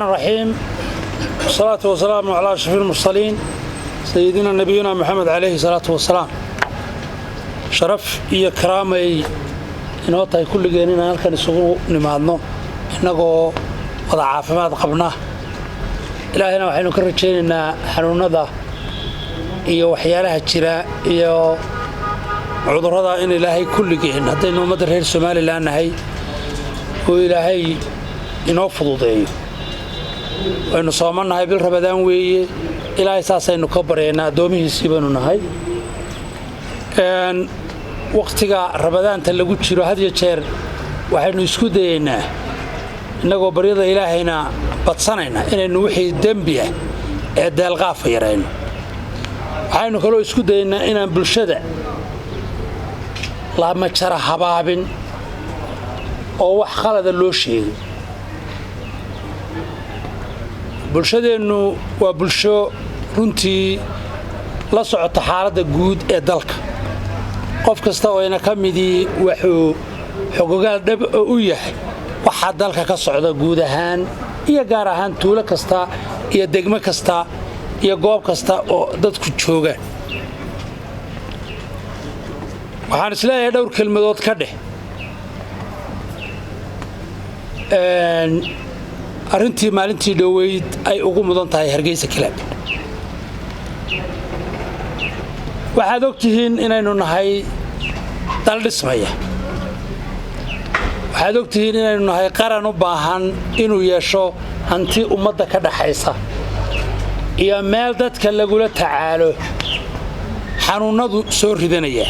الرحيم والصلاة والسلام على أشرف المرسلين سيدنا نبينا محمد عليه الصلاة والسلام شرف iyo karaamay inoo tahay kulligeen inaan halkan isugu nimaadno inagoo wada caafimaad qabna ilaahayna waxaynu ka rajaynaynaa xanuunada iyo waxyaalaha jira iyo cudurrada in ilaahay kulligeen haddaynu ummadda reer Soomaaliland nahay oo ilaahay inoo fududeeyo aynu soomanahay bil Ramadaan weeye ilaahay saasaynu ka bareynaa doomihiisii baanu nahay waqtiga Ramadaanta lagu jiro had iyo jeer waxaynu isku dayeynaa inagoo baryada ilaahayna badsanayna inaynu wixii dambi ah ee deelqaaf yarayno waxaynu kaloo isku dayeynaa inaan bulshada la majara habaabin oo wax khalad loo sheegay bulshadeenu waa bulsho runtii la socota xaaladda guud ee dalka qof kasta oo ina kamidii wuxuu xogogaal dhab u yahay waxa dalka ka socda guud ahaan iyo gaar ahaan tuulo kasta iyo degmo kasta iyo goob kasta oo dadku joogaan waxaan isleeyahay dhowr kelmadood ka dheh arintii maalintii dhaweyd ay ugu mudan tahay Hargeysa Club waxaad ogtihiin inaynu nahay dal dhismaya waxaad ogtihiin inaynu nahay qaran u baahan inuu yeesho hanti ummadda ka dhaxaysa iyo meel dadka lagula tacaalo xanuunadu soo ridanaya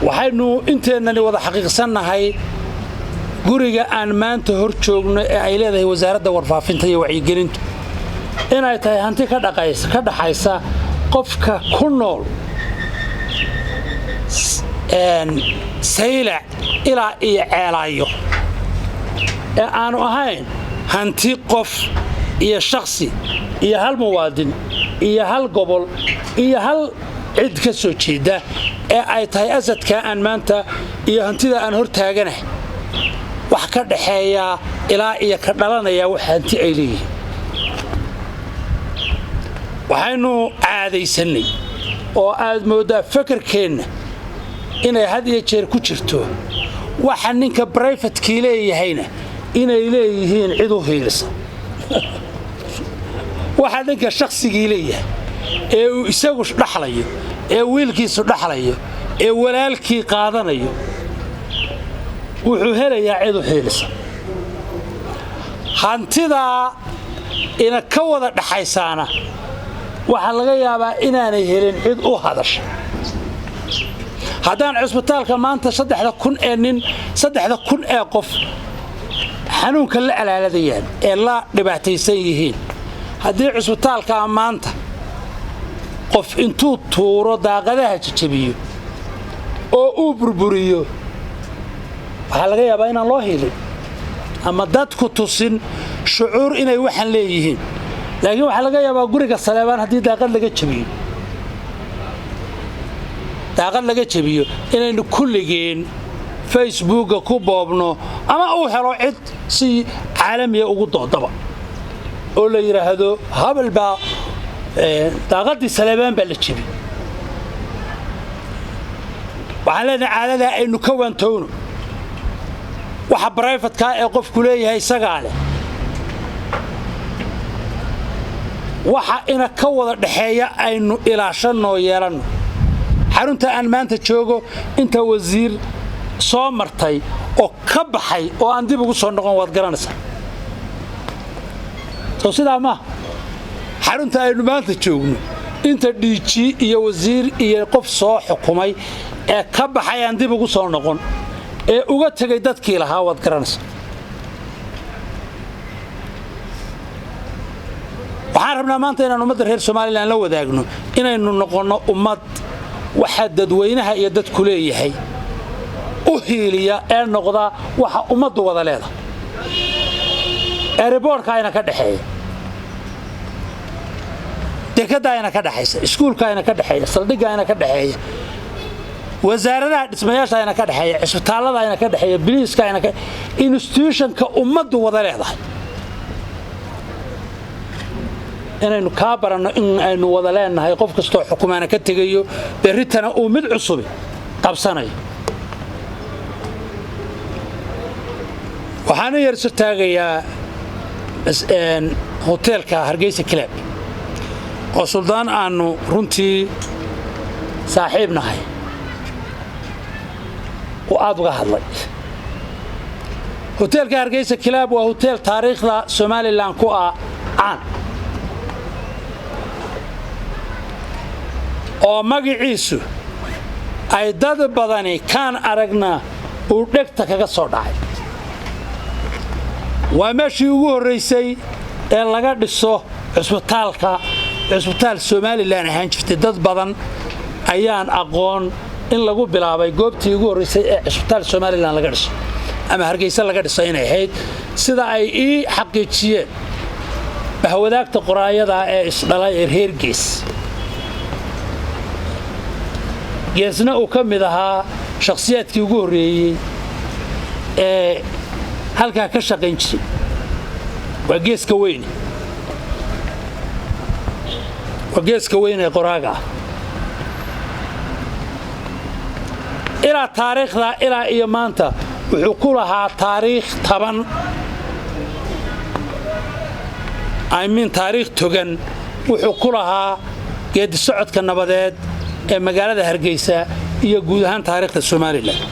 waxaynu inteennani wada xaqiiqsanahay guriga aan maanta hor joogno ee ay leedahay wasaaradda warfaafinta iyo wacyigelinta inay tahay hanti ka dhaxaysa qofka ku nool saylac ilaa iyo ceelaayo ee aanu ahayn hanti qof iyo shakhsi iyo hal muwaadin iyo hal gobol iyo hal cid ka soo jeeda ee ay tahay asadka aan maanta iyo hantida aan hor taaganahay wax ka dhaxeeya ilaa iyo ka dhalanaya wax hanti ay leeyihiin waxaynu caadaysanay oo aad moodaa fakarkeenna inay had iyo jeer ku jirto waxa ninka private-kii leeyahayna inay leeyihiin cid u hiilisa waxa ninka shakhsigii leeyahay ee uu isagu dhaxlayo ee wiilkiisu dhaxlayo ee walaalkii qaadanayo wuxuu helayaa cid u hiilisa hantida ina ka wada dhaxaysaana waxa laga yaabaa inaanay helin cid u hadasha haddaan cusbitaalka maanta 3,000 ee nin 3,000 ee qof xanuunka la alaaladayaan ee la dhibaataysan yihiin haddii cusbitaalka maanta qof intuu tuuro daaqadaha jajabiyo oo uu burburiyo waxa laga yaabaa inaan loo helin ama dadku tusin shucuur inay waxan leeyihiin laakiin waxa laga yaabaa guriga Saleebaan hadii daaqad laga jabiyo inaynu kulligeen Facebook ku boobno ama uu helo cid si caalami ugu doodaba oo la yiraahdo habal baa daaqadii Saleebaan baa la jabi waxaan leenahay caadada aynu ka waantoono waxa private-ka ee qofku leeyahay isaga leh waxa ina ka wada dhaxeeya aynu ilaashano yeelano xarunta aan maanta joogo inta wasiir soo martay oo ka baxay oo aan dib ugu soo noqon wad garanaysaa soo sidaa ma xarunta aynu maanta joogno inta DG iyo wasiir iyo qof soo xukumay ee ka baxay aan dib ugu soo noqon ee uga tagay dadkii lahaa wad garanaysaa waxaan rabnaa maanta inaan ummadda reer Soomaaliland la wadaagno inaynu noqono ummad waxa dadweynaha iyo dadku leeyahay u hiiliya ee noqda waxa ummaddu wada leedahay airport-ka ayna ka dhaxeeya dekada ayna ka dhaxaysa iskuulka ayna ka dhaxeeya saldhigga ayna ka dhaxeeya wasaaradaha dhismayaasha ayna ka dhaxeeya cisbitaalada ayna ka dhaxeeya biliiska ayna ka institutionka ummaddu wada leedahay inaynu ka baranno in aynu wada leenahay qof kastoo xukumaana ka tegayo berritana uu mid cusub qabsanayo waxaan yar soo taagayaa hoteelka Hargeysa Club oo suldaan aanu runtii saaxiib nahay oo aad uga hadlay hoteelka Hargeysa Club waa hotel taariikhda Somaliland ku caan oo magaciisu ay dad badani kaan aragna uu dhegta kaga soo dhacay waa meeshii ugu horeysay ee laga dhiso cisbitaal Somaliland ahaan jirtay dad badan ayaan aqoon in lagu bilaabay goobtii ugu horeysay ee cisbitaal Somaliland laga dhiso ama Hargeysa laga dhiso inay ahayd sida ay xaqiijiyeen bahwadaagta qoraayada ee isdhalay reer geesna uu ka mid ahaa shakhsiyaadkii ugu horeeyay ee halka ka shaqayn jiray waa geeska weyn ee qoraaga ilaa taariikhda ilaa iyo maanta wuxuu ku lahaa taariikh taariikh togan wuxuu ku lahaa geedi socodka nabadeed ee magaalada Hargeysa iyo guud ahaan taariikhda Somaliland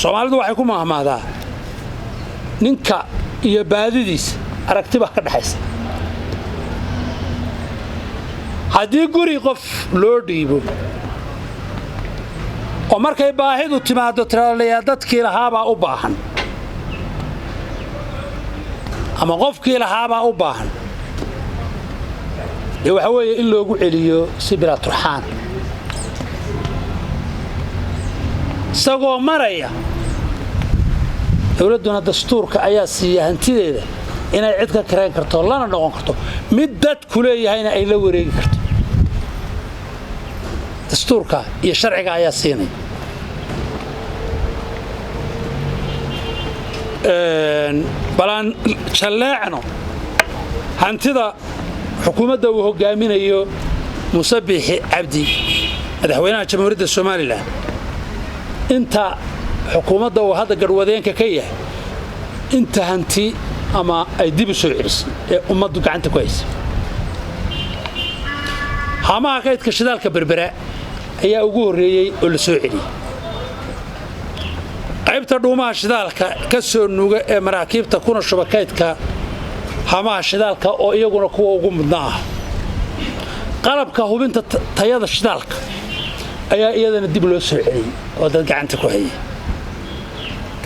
Soomaalidu waxay ku mahmaadaa ninka iyo baadidiisa aragtiba ka dhaxaysa haddii guri qof loo dhiibo oo markay baahidu timaado tirada dadkii lahaaba u baahan ama qofkii lahaaba u baahan waxa weeye in loogu celiyo sibira turxaan isagoo maraya dawladuna dastuurka ayaa siiya hantideeda inay cid ka kareen karto lana noqon karto mid dad ku leeyahayna ay la wareegi karto dastuurka iyo sharciga ayaa siinay balan jaleecno hantida xukuumadda uu hogaaminayo Muuse Biixi Cabdi madaxweynaha Jamhuuriyadda Somaliland inta xukuumadda uu hadda garwadeenka ka yahay inta hanti ama ay dib u soo celisay ee ummaddu gacanta ku haysay hamaha kaydka shidaalka berbera ayaa ugu horeeyay oo la soo celiyay qaybta dhuumaha shidaalka ka soo nuuga ee maraakiibta kuna shuba kaydka hamaha shidaalka oo iyaguna kuwa ugu mudnaa qalabka hubinta tayada shidaalka ayaa iyadana dib loo soo celiyay oo dad gacanta ku hayay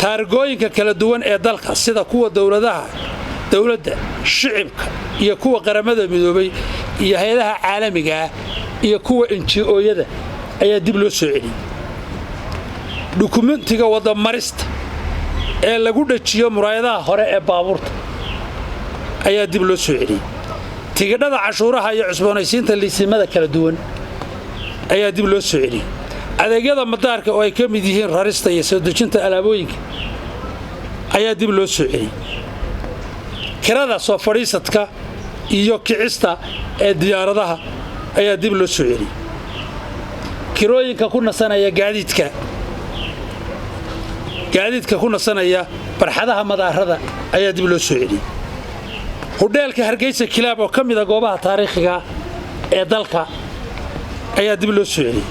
taargooyinka kala duwan ee dalka sida kuwa dawladda shicibka iyo kuwa qaramada midoobay iyo hay'adaha caalamiga iyo kuwa NGO-yada ayaa dib loo soo celiyay dokumentiga wada marista ee lagu dhajiyo muraayadaha hore ee baabuurta ayaa dib loo soo celiyay tigidhada cashuuraha iyo cusboonaysiinta liisimada kala duwan ayaa dib loo soo celiyay adeegyada madaarka oo ay ka mid yihiin rarista iyo soo dejinta alaabooyinka ayaa dib loo soo celiyay kirada soo fadhiisadka iyo kicista ee diyaaradaha ayaa dib loo soo celiyay kirooyinka ku nasanaya gaadiidka ku nasanaya barxadaha madaarada ayaa dib loo soo celiyay hoteelka Hargeysa Club oo kamid ah goobaha taariikhiga ee dalka ayaa dib loo soo celiyay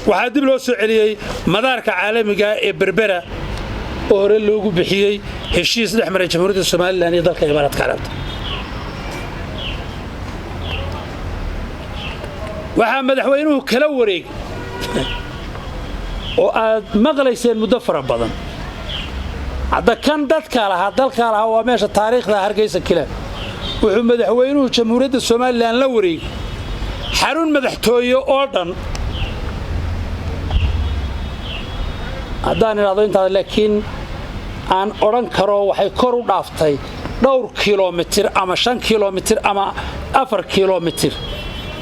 waxaa dib loo soo celiyay madaarka caalamiga ee Berbera oo hore loogu bixiyay heshiis dhexmaray Jamhuuriyadda Somaliland iyo dalka Imaaraadka Carabta waxaa madaxweynuhu kala wareegay oo aad maqlayseen muddo fara badan hadda kan dalka lahaa waa meesha taariikhda Hargeysa Club wuxuu madaxweynuhu Jamhuuriyadda Somaliland la wareegay xarun madaxtooyo oo dhan haddaan iraado inta laakiin aan oran karo waxay kor u dhaaftay dhowr kiiloomitir ama 5 kiiloomitir ama 4 kilomitir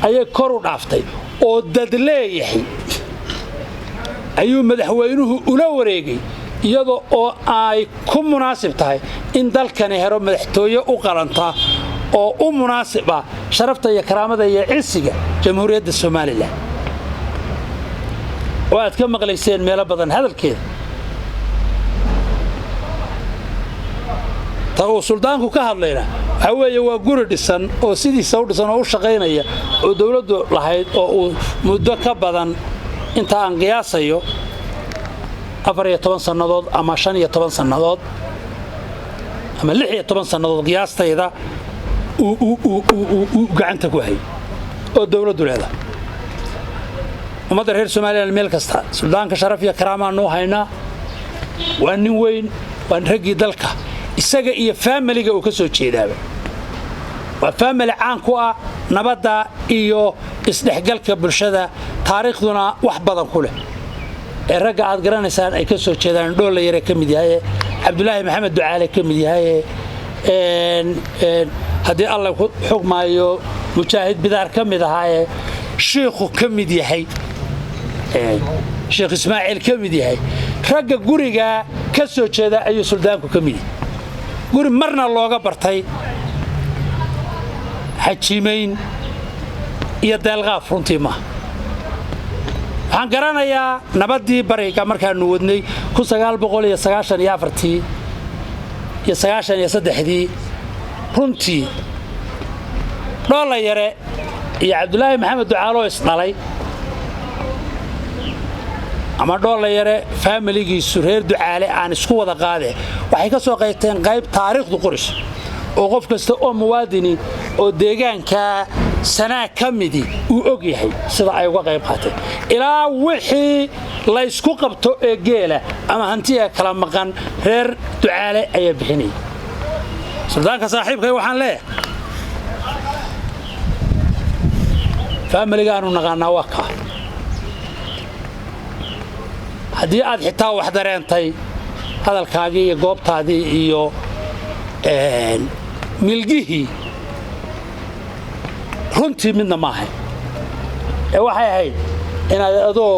ayay kor u dhaaftay oo dad leeyahay ayuu madaxweynuhu ula wareegay iyadoo oo ay ku munaasib tahay in dalkani helo madaxtooye u qalanta oo u munaasib ah sharafta iyo karaamada iyo cisiga jamhuuriyadda Soomaaliland oo aad ka maqlayseen meelo badan hadalkeeda taasoo suldaanku ka hadlayna waxa weeye waa guri dhisan oo sidiisa u dhisan oo u shaqeynaya oo dawladdu lahayd oo uu muddo ka badan inta aan qiyaasayo 14 sanadood ama 15 sanadood ama 16 sanadood qiyaastayda uu gacanta ku hay oo dawladdu leedahay ummadda reer Soomaaliland meel kasta suldaanka sharaf iyo karaama noo hayna waa nin weyn waa ragii dalka isaga iyo family-ga uu ka soo jeedaaba waa family caan ku ah nabadda iyo isdhexgalka bulshada taariikhduna wax badan ku leh ee ragga aad garanaysaan ay ka soo jeedaan dhool yare ka mid yahay Cabdullaahi Maxamed Ducaale ka mid yahay hadii Allah xukmaayo mujaahid bidaar ka mid ahaa sheekhu ka mid yahay Sheekh Ismaaciil ka mid yahay ragga guriga ka soo jeeda ayuu suldaanku ka mid yahay guri marna looga bartay xajiimeyn iyo dalqaaf runtii ma waxaan garanayaa nabadii bariga markaanu wadnay 1994 iyo 93 runtii dhool yare iyo Cabdullaahi Maxamed Ducaale oo isdhalay ama dhool yare family-giisu reer Ducaale aan isku wada qaade waxay ka soo qaybteen qayb taariikhdu qoris oo qof kasta oo muwaadini oo deegaanka sanaa kamidi uu og yahay sida ay uga qayb qaateen ilaa wixii la isku qabto ee geela ama hantiya kala maqan reer Ducaale ayaa bixinay suldaanka saaxiibkay waxaan leeyahay family-ga aanu naqaanaa waa ka haddii aad xitaa wax dareentay hadalkaagii iyo goobtaadii iyo milgihii runtii midna ma ahayn waxay ahayd inaad adoo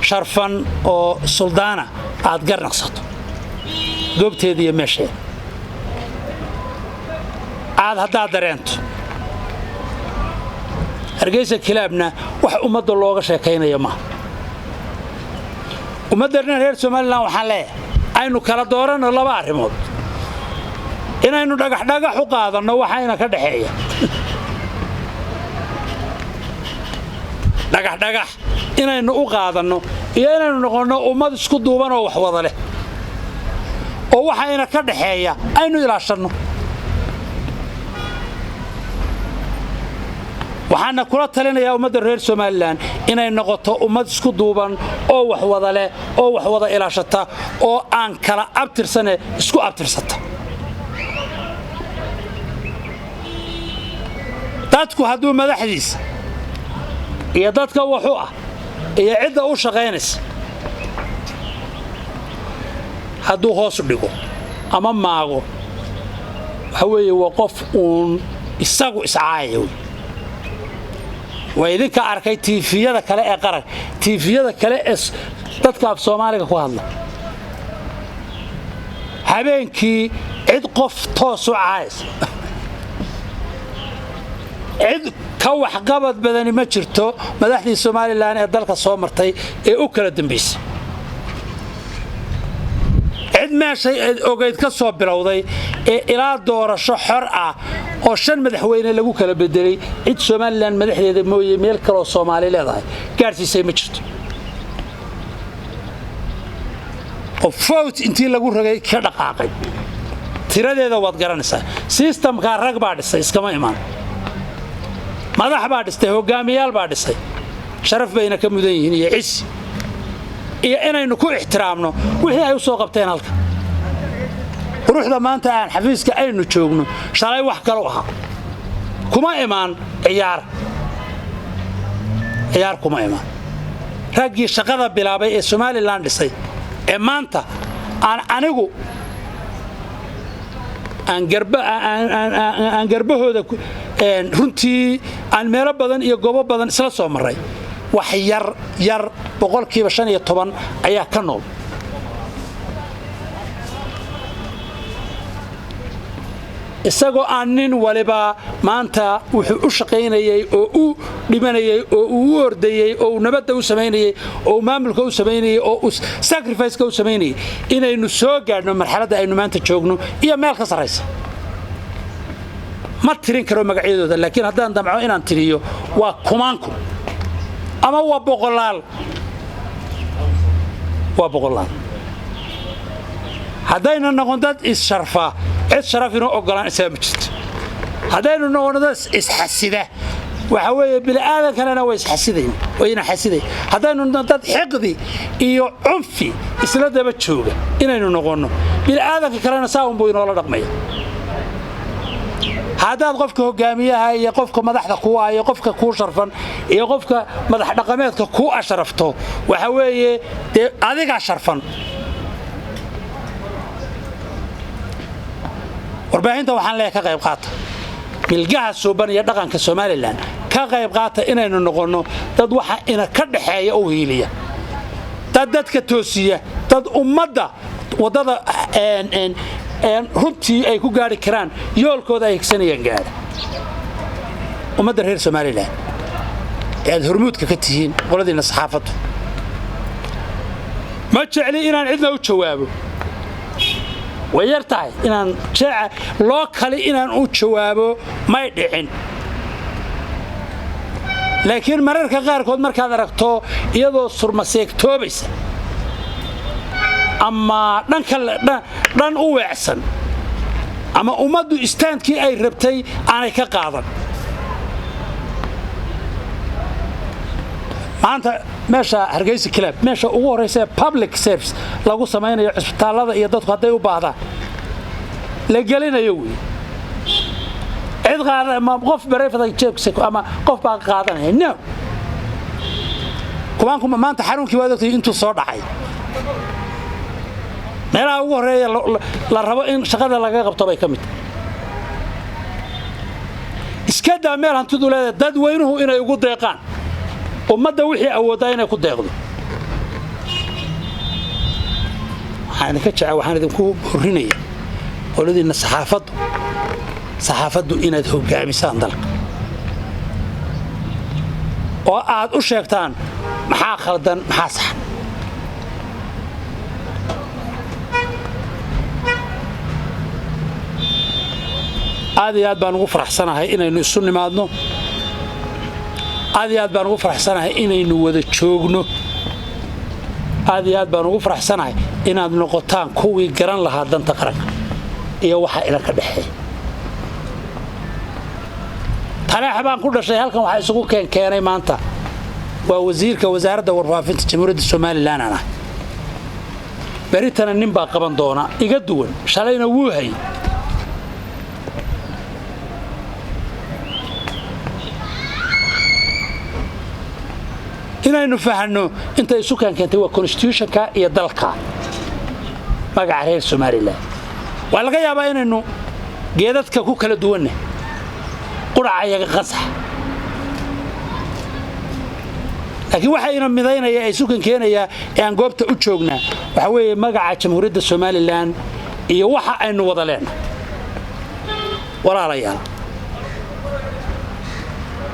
sharfan oo suldaana aad garnaqsato goobteeda iyo meesheeda aad haddaad dareento Hargeysa kilaabna wax ummadda looga sheekaynayo ma ummadana reer Soomaaliland waxaan leeyahay aynu kala doorano laba arrimood inaynu dhagax u qaadano waxayna ka dhaxeeya dhagax inaynu u qaadano iyo inaynu noqono ummad isku duuban oo wax wada leh oo waxayna ka dhaxeeya aynu ilaashano waxaana kula talinayaa ummadda reer Soomaaliland inay noqoto ummad isku duuban oo wax wada leh oo wax wada ilaashata oo aan kala abtirsane isku abtirsata dadku hadduu madaxdiisa iyo dadka wuxuu ah iyo cidda u shaqeynaysa hadduu hoos dhigo ama maago waxa weeye waa qof uun isagu iscaayo وإذا كأركي تيفية ذا كلا أقرأ تيفية ذا كلا تذكر بسومالك كهذا هبينكي عد قف توسع عايز عد كوح قبض بدني ما شرتو مدحني الصومالي اللي أنا أدلك الصومرتي أكل الدنبيس عد ما شيء أوجد كصوب بروضي إلى دور الشحر oo shan madaxweyne lagu kala bedelay cid Soomaaliland madaxdeeda mooyee meel kale oo Soomaali leedahay gaarsiisay ma jirto oo vote intii lagu ragay ka dhaqaaqay tiradeeda waad garanaysaa systemka rag baa dhisay iskama imaan madax baa dhistay hogaamiyaal baa dhisay sharaf bayna ka mudan yihiin iyo cis iyo inaynu ku ixtiraamno wixii ay u soo qabteen halka ruuxda maanta aan xafiiska aynu joogno shalay wax kale u ahaa kuma imaan ciyaar kuma imaan raggii shaqada bilaabay ee Soomaaliland dhisay ee maanta aan anigu aan garbahooda runtii aan meelo badan iyo goobo badan isla soo maray wax yar boqolkiiba 15 ayaa ka nool isagoo aan nin waliba maanta wuxuu u shaqaynayay oo u dhimanayay oo uu ordayay oo nabadda u sameynayay oo maamulka u sameynayay oo sacrifice ka u sameynayay inaynu soo gaadhno marxaladda aynu maanta joogno iyo meel ka sareysa ma tirin karo magacyadooda laakiin haddaan damco inaan tiriyo waa kumaanku ama waa boqolaal haddayna noqon dad is-sharfa cid sharaf inuu ogolaan isaga ma jirto haddaynu noqon dad is-xasida waxa weeye bini'aadankana way is-xasidayn wayna xasiday haddaynu noqon dad xiqdi iyo cunfi isla daba jooga inaynu noqono bini'aadanka kalena saa un buu inoola dhaqmaya haddaad qofka hogaamiyaha iyo qofka madaxda kuwa iyo qofka kuu sharfan iyo qofka madax dhaqameedka kuu asharafto waxa weeye dee adigaa sharfan warbaahinta waxaan leeyahay ka qayb qaata milgaha suuban iyo dhaqanka Soomaaliland ka qayb qaata inaynu noqono dad waxa ina ka dhaxeeya oo hiiliya dad dadka toosiya dad ummadda wadada runtii ay ku gaari karaan yoolkooda ay higsanayaan gaadha ummadda reer Soomaaliland ee hormuudka ka tihiin qoladiina saxaafaddu ma jecli inaan cidna u jawaabo ويرتاح إن شاع لوكالي إن أوتشوابه ما يدعين لكن مرر كغير كود مركز ركتو يدو صر مسيك توبس أما دان أوعسن أما أمدو استاند كي أي ربتي أنا كقاضي أنت ماشى هرجيس كلاب ماشى أول رئيس public service لقوا سمعنا الإسبتال هذا يدخل هذا وبعضه لقالنا يوي عد قاعد ما قف بريفة يجيبك أما قف بقى قاعدنا هنا كمان ما أنت حرون كي وادك أنتوا صار حي نرى أول رئيس للربع إن شغال لقى قبطة كميت إسكاد أمير أنتوا دول داد وينه إنه يقول دقيقان ومدة وحي أودها إنه يقول دقيقان أنا كتشع وحنا ذنكو برينية ولدي إن صحافته إن ده جامسان ذلك وقعد أشيكتان محا خلدان محا صح هذه بان ugu faraxsanahay inaynu isu nimaadno aad baan ugu faraxsanahay inaynu wada joogno aad baan ugu faraxsanahay inaad noqotaan kuwii garan lahaa danta qaranka iyo waxa ila ka dhaxay talaax baan ku dhashay halkan waxa isugu keenay maanta waa wasiirka wasaaradda warfaafinta jamhuuriyadda Soomaaliland ana baritana nin baa qaban doona iga duwan shalayna wuu hay inaynu fahanno inta isu keentay waa constitution-ka iyo dalka magaca reer Soomaaliland waa laga yaabaa inaynu geedadka ku kala duwanne quracayaga qasax laakiin waxa ina midaynaya ay isu keenaya aan goobta u joognaa waxa weeye magaca jamhuuriyadda Soomaaliland iyo waxa aynu wada leenahay walaalayaal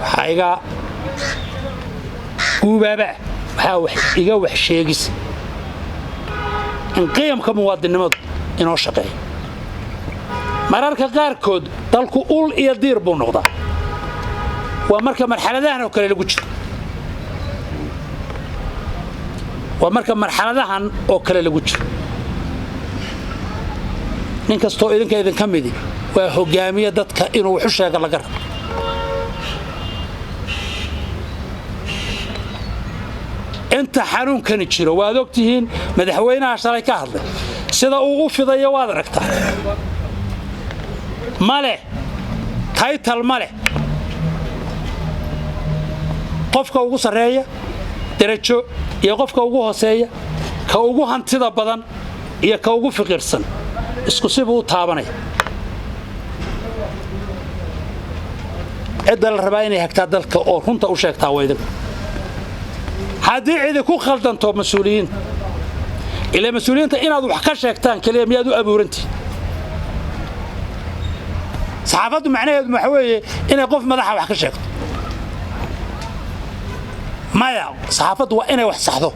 waxa iga guubaaba waxa iga wax sheegis in qiyamka muwaadinimadu inoo shaqeeyo mararka qaarkood dalku ul iyo diir buu noqdaa waa marka marxaladahan oo kale lagu jiro nin kastoo idin ka midi waa hogaamiye dadka inuu wax u sheego laga rabo inta xarun kan jiro waad ogtihiin madaxweynaha shalay ka hadlay sida uu u fidayo waad aragtaa male title male qofka ugu sareeya darajo iyo qofka ugu hooseeya ka ugu hantida badan iyo ka ugu fiqirsan isku sibuu taabanay cid la rabaa inay hagtaa dalka oo runta u sheegtaa waydan haddii cid ku khaldanto mas'uuliyiin ila mas'uuliyiinta inaad wax ka sheegtaan kaliya miyaad u abuurantii saxaafaddu macnaheedu waxa weeye inay qof madaxa wax ka sheegto maya saxaafaddu waa inay wax saxdo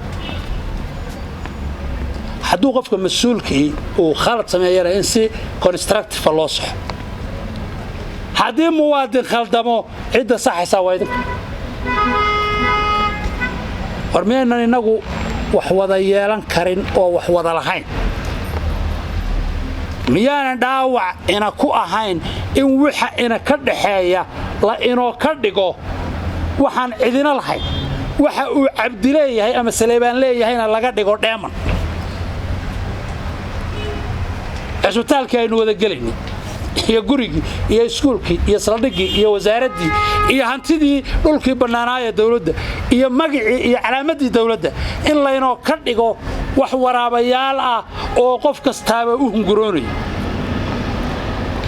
hadduu qofka mas'uulkii uu khalad sameeyana in si constructive loo saxo haddii muwaadin khaldamo cidda saxaysa waa idin hormeenan inagu wax wada yeelan karin oo wax wada lahayn miyaanan dhaawac ina ku ahayn in waxa ina ka dhaxeeya la inoo ka dhigo waxaan cidina lahayn waxa uu Cabdi leeyahay ama Saleebaan leeyahayna laga dhigo dheeman asbitaalka aynu wada galayni iyo gurigi iyo iskuulkii iyo saldhigii iyo wasaaradii iyo hantidii dhulkii banaanaaya dawladda iyo magacii iyo calaamadii dawladda in laynoo ka dhigo wax waraabayaal ah oo qof kastaaba u hunguroonayo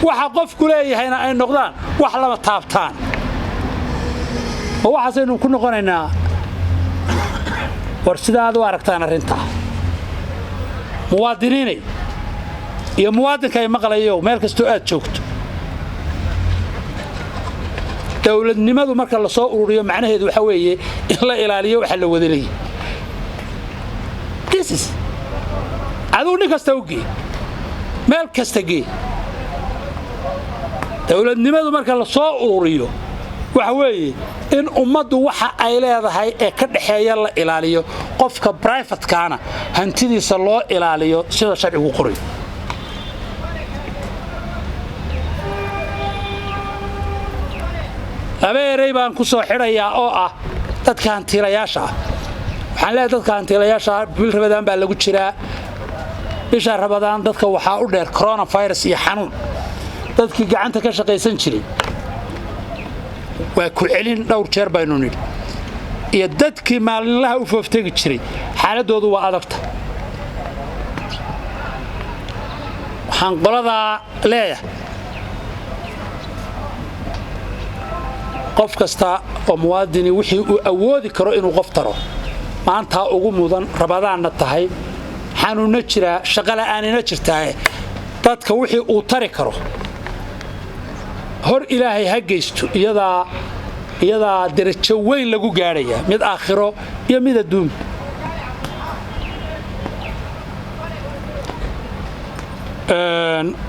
waxa qofku leeyahayna ay noqdaan wax lama taabtaan oo waxaasaynu ku noqonaynaa war sidaad u aragtaan arrinta muwaadiniinay iyo muwaadinka ay maqlayo meel kasto aad joogto dawladnimadu marka la soo ururiyo macnaheedu waxa weeye in la ilaaliyo waxa la wada leeyahay this is aduu nin kasta ugi meel kasta gi dawladnimadu marka la soo ururiyo waxa weeye in ummaddu waxa ay leedahay ee ka dhaxeeya la ilaaliyo qofka private kaana hantidiisa loo ilaaliyo sida sharcigu qoray abeeray baan ku soo xirayaa oo ah dadka hantiilayaasha waxaan leeyahay dadka hantiilayaasha bil Ramadaan baa lagu jiraa bisha Ramadaan dadka waxa u dheer coronavirus iyo xanuun dadkii gacanta ka shaqaysan jiray waa ku celin dhowr jeer baynu nidhi iyo dadkii maalinlaha u fooftegi jiray xaaladoodu waa adagta waxaan qolada leeyahay qof kasta oo muwaadini wixii uu awoodi karo inuu qof taro maanta ugu mudan Ramadaanna tahay xanuuna jira shaqo la'aanina jirtaa dadka wixii uu tari karo hor Ilaahay ha geysto iyada darajo weyn lagu gaaraya mid aakhiro iyo mid adduun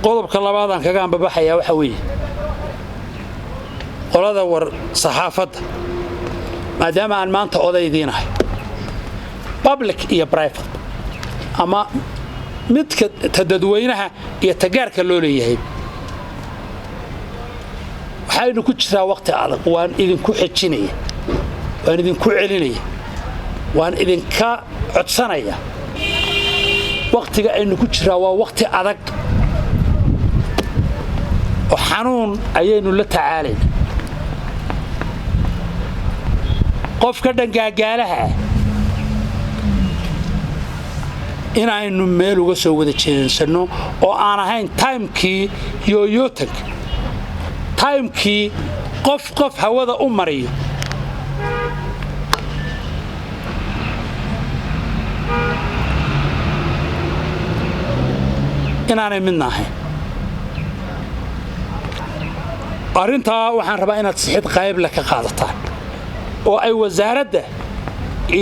qodobka labaad aan kaga ambabaxaya waxa weeye qolada war saxaafadda maadaama aan maanta odaydiinahay public iyo private ama midka dadweynaha iyo tagaarka loo leeyahay waxaynu ku jiraa waqti adag waan idinku xijinaya waan idinku celinaya waan idinka codsanaya waqtiga aynu ku jiraa waa waqti adag oo xanuun ayaynu la tacaalayna qofka dhangaagaalaha inaynu meel uga soo wada jeedsano oo aan ahayn timekii yooyootanka timekii qof hawada u mariyo inaanay midna ahayn arrintaa waxaan rabaa inaad sixid qayb la ka qaadataan oo ay wasaaradda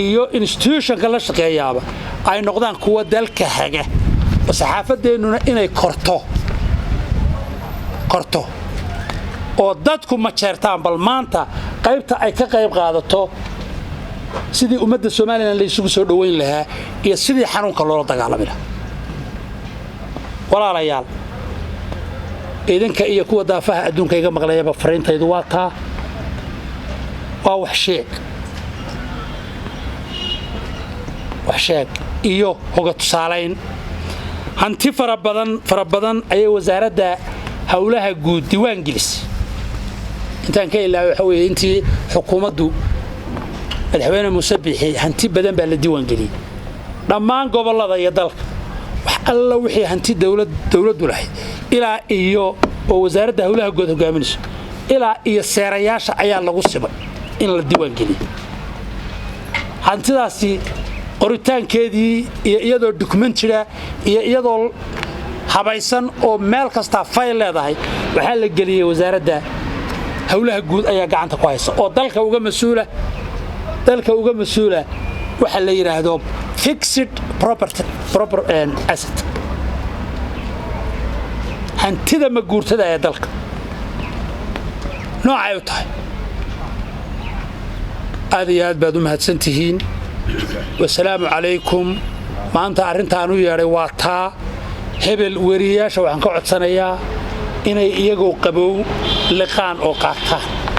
iyo institutionka la shaqeeyaaba ay noqdaan kuwa dalka haga oo saxaafadeennuna inay korto oo dadku ma jeertaan bal maanta qaybta ay ka qayb qaadato sidii ummadda Soomaaliland la isugu soo dhaweyn lahaa iyo sidii xanuunka loola dagaalami lahaa walaalayaal idinka iyo kuwa daafaha adduunka iga maqlayaba fariintaydu waa taa waa wax sheeg iyo hoga tusaalayn hanti farabadan ayay wasaaradda hawlaha guud diiwaan gelisay intaan ka ilaahay waxa weeye intii xukuumaddu madaxweyne Muuse Biixi hanti badan baa la diiwaan geliyay dhammaan gobolada iyo dalka wax alla wixii hanti dawladdu lahayd ilaa iyo oo wasaaradda hawlaha guud hogaaminayso ilaa iyo seerayaasha ayaa lagu sibay in la diiwaan geliyo hantidaasi qoritaankeedii iyo iyadoo documentary iyo iyadoo habaysan oo meel kasta fayl leedahay waxa la geliyay wasaaradda hawlaha guud ayaa gacanta ku haysa oo dalka uga masuula waxa la yiraahdo fixed proper asset hantida ma guurtada ee dalka noocay u tahay aad iyo aad baad u mahadsantihiin wasalaamu calaykum maanta arrintaan u yeedhay waa taa hebel weriyaasha waxaan ka codsanayaa inay iyagoo qabow liqaan oo qaataan